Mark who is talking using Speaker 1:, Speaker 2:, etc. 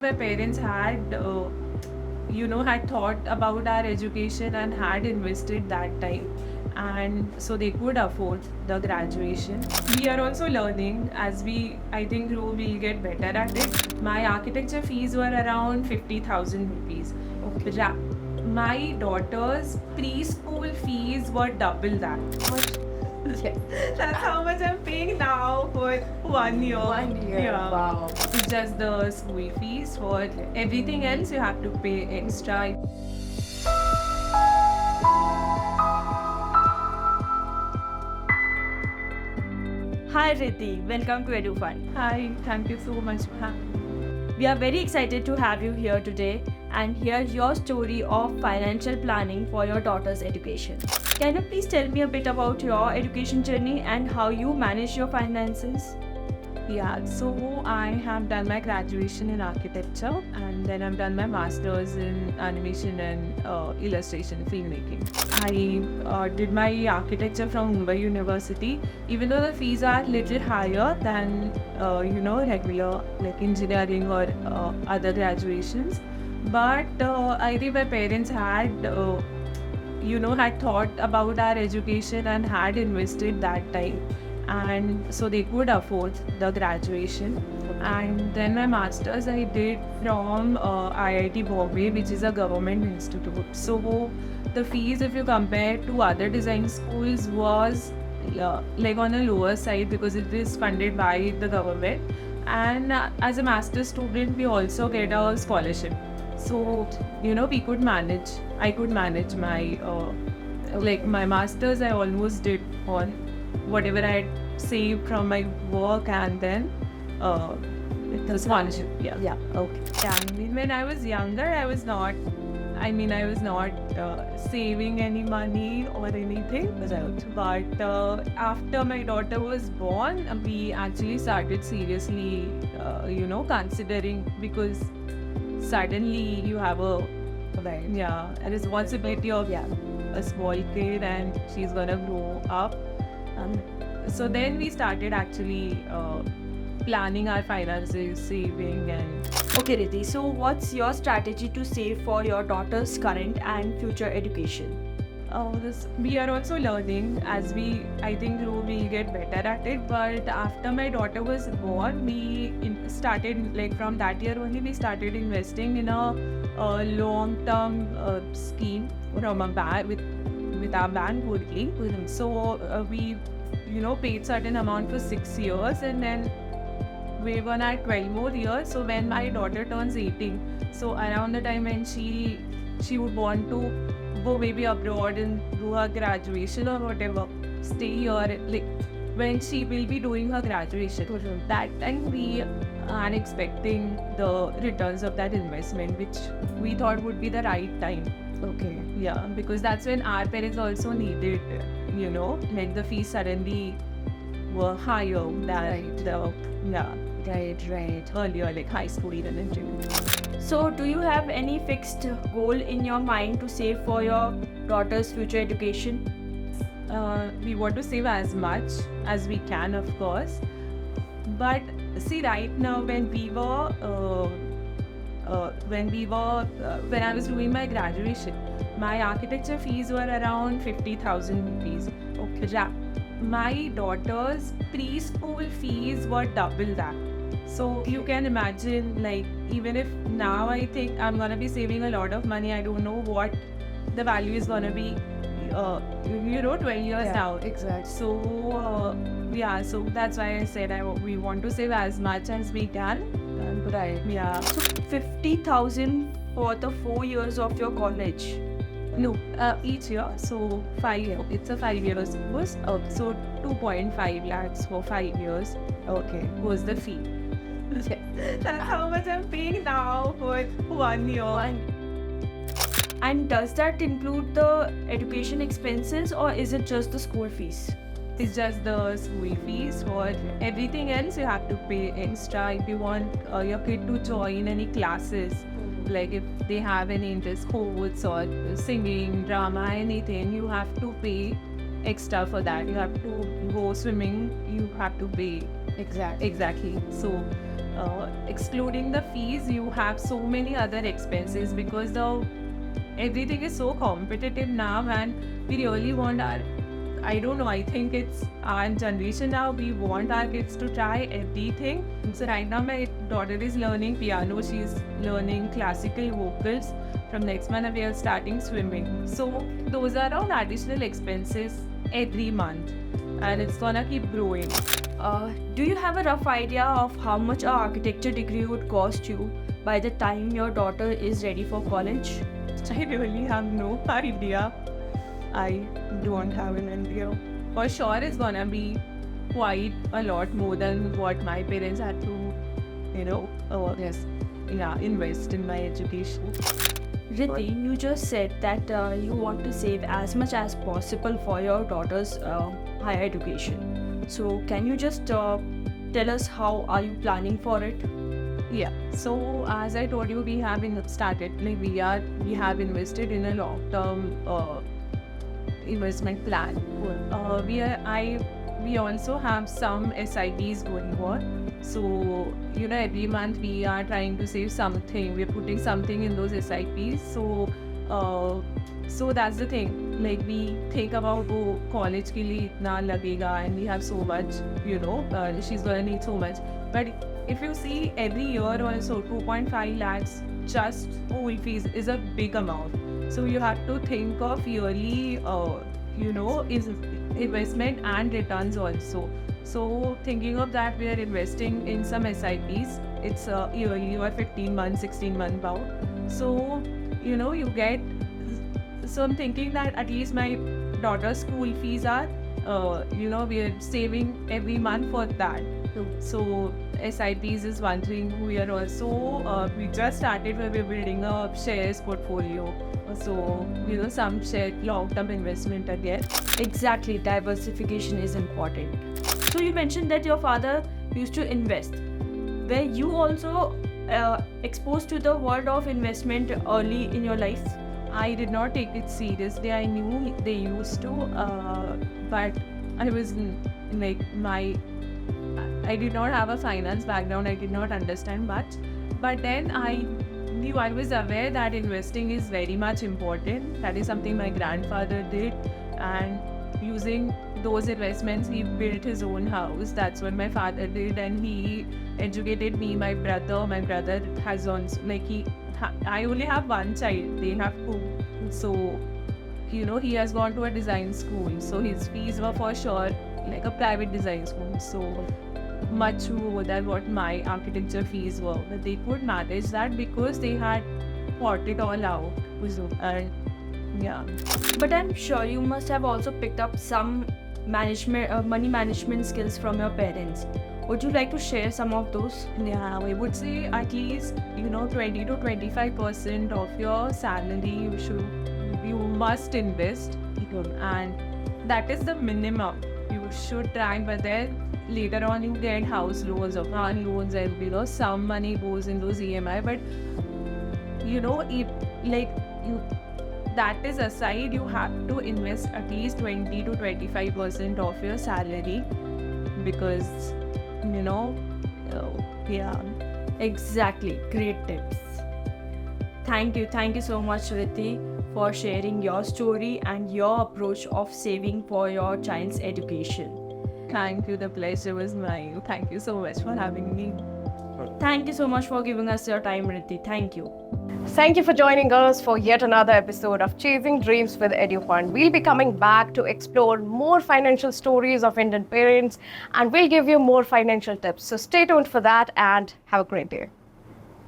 Speaker 1: My parents had thought about our education and had invested that time, and so they could afford the graduation. We are also learning as I think, grow, we'll get better at it. My architecture fees were around 50,000 rupees.
Speaker 2: Okay.
Speaker 1: My daughter's preschool fees were double that.
Speaker 2: Yes.
Speaker 1: That's how much I'm paying now for 1 year.
Speaker 2: 1 year.
Speaker 1: Yeah.
Speaker 2: Wow.
Speaker 1: It's just the school fees. For everything else, you have to pay extra.
Speaker 3: Hi Ridddhi, welcome to EduFund.
Speaker 1: Hi, thank you so much.
Speaker 3: We are very excited to have you here today and hear your story of financial planning for your daughter's education. Can you please tell me a bit about your education journey and how you manage your finances?
Speaker 1: Yeah, so I have done my graduation in architecture, and then I've done my master's in animation and illustration filmmaking. I did my architecture from Mumbai University, even though the fees are little higher than regular like engineering or other graduations. But I think my parents had thought about our education and had invested that time, and so they could afford the graduation. And then my master's I did from IIT Bombay, which is a government institute. So the fees, if you compare to other design schools, was like on a lower side because it is funded by the government. And as a master's student, we also get a scholarship. So we could manage. I could manage my my master's. I almost did on whatever I had saved from my work, and then the scholarship.
Speaker 2: Yeah. Okay.
Speaker 1: Yeah, I mean, when I was younger, I was not saving any money or anything. But after my daughter was born, we actually started seriously, considering, because suddenly you have a responsibility of a small kid, and she's gonna grow up. So then we started actually planning our finances, saving, and
Speaker 3: Okay Ridddhi, so what's your strategy to save for your daughter's current and future education?
Speaker 1: we are also learning as I think, grow, we'll get better at it. But after my daughter was born, we started, like from that year only, we started investing in a long-term scheme from a bank with our bank only. So we paid certain amount for 6 years, and then we're gonna add 12 more years. So when my daughter turns 18, so around the time when she would want to go maybe abroad and do her graduation or whatever, stay here, like when she will be doing her graduation, that time we are expecting the returns of that investment, which we thought would be the right time.
Speaker 2: Okay.
Speaker 1: Yeah, because that's when our parents also needed, like the fees suddenly were higher than
Speaker 2: Right.
Speaker 1: earlier, like high school and engineering.
Speaker 3: So do you have any fixed goal in your mind to save for your daughter's future education?
Speaker 1: We want to save as much as we can, of course. But see, right now, when I was doing my graduation, my architecture fees were around 50,000 rupees. Okay. My daughter's preschool fees were double that. So you can imagine, like, even if now I think I'm gonna be saving a lot of money, I don't know what the value is gonna be, 20 years down.
Speaker 2: Exactly.
Speaker 1: So so that's why I said we want to save as much as we can.
Speaker 2: Right.
Speaker 1: Yeah.
Speaker 3: So 50,000 for the 4 years of your college.
Speaker 1: No, each year. So 5 years. It's a 5 years course. So 2.5 lakhs for 5 years.
Speaker 2: Okay.
Speaker 1: Was the fee. That's how much I'm paying now for 1 year.
Speaker 3: And does that include the education expenses or is it just the school fees?
Speaker 1: It's just the school fees. For everything else, you have to pay extra. If you want your kid to join any classes, like if they have any interest, sports or singing, drama, anything, you have to pay extra for that. You have to go swimming, you have to pay.
Speaker 2: Exactly.
Speaker 1: Exactly. So excluding the fees, you have so many other expenses because everything is so competitive now, and we really want I don't know, I think it's our generation now, we want our kids to try everything. So right now my daughter is learning piano, she's learning classical vocals. From next month we are starting swimming. So those are all additional expenses every month, and it's gonna keep growing.
Speaker 3: Do you have a rough idea of how much an architecture degree would cost you by the time your daughter is ready for college?
Speaker 1: I really have no idea. I don't have an idea. For sure, it's gonna be quite a lot more than what my parents had to,
Speaker 2: Yes.
Speaker 1: invest in my education.
Speaker 3: Ridddhi, you just said that you want to save as much as possible for your daughter's higher education. So can you just tell us how are you planning for it?
Speaker 1: Yeah. So as I told you, we have we have invested in a long-term investment plan. We also have some SIPs going on. So every month we are trying to save something. We're putting something in those SIPs. So that's the thing. Like we think about college ke liye itna lagega, and we have so much. She's gonna need so much. But if you see every year also 2.5 lakhs just school fees is a big amount. So you have to think of yearly, is investment and returns also. So thinking of that, we are investing in some SIPs. It's yearly or 15 months, 16 month bound. So you get. So I'm thinking that at least my daughter's school fees are, we are saving every month for that. So SIPs is one thing. We are also we just started where we're building a shares portfolio. So some share long-term investment again.
Speaker 3: Exactly, diversification is important. So you mentioned that your father used to invest. Were you also exposed to the world of investment early in your life?
Speaker 1: I did not take it seriously. I knew they used to, but I was I did not have a finance background. I did not understand much. But then I was aware that investing is very much important. That is something my grandfather did, and using those investments, he built his own house. That's what my father did, and he educated me, my brother. My brother has I only have one child. They have two. So, he has gone to a design school. So his fees were for sure like a private design school. So much more than what my architecture fees were. But they could manage that because they had fought it all out. And yeah.
Speaker 3: But I'm sure you must have also picked up some money management skills from your parents. Would you like to share some of those?
Speaker 1: Yeah, I would say at least 20 to 25% of your salary you must invest, and that is the minimum you should try. But then later on you get house loans or car loans, and some money goes in those EMI. But that is aside, you have to invest at least 20 to 25% of your salary, because yeah.
Speaker 3: Exactly, great tips. Thank you so much, Ridddhi, for sharing your story and your approach of saving for your child's education.
Speaker 1: Thank you, the pleasure was mine. Thank you so much for having me.
Speaker 3: Thank you so much for giving us your time, Ridddhi. Thank you.
Speaker 2: Thank you for joining us for yet another episode of Chasing Dreams with EduFund. We'll be coming back to explore more financial stories of Indian parents, and we'll give you more financial tips. So stay tuned for that and have a great day.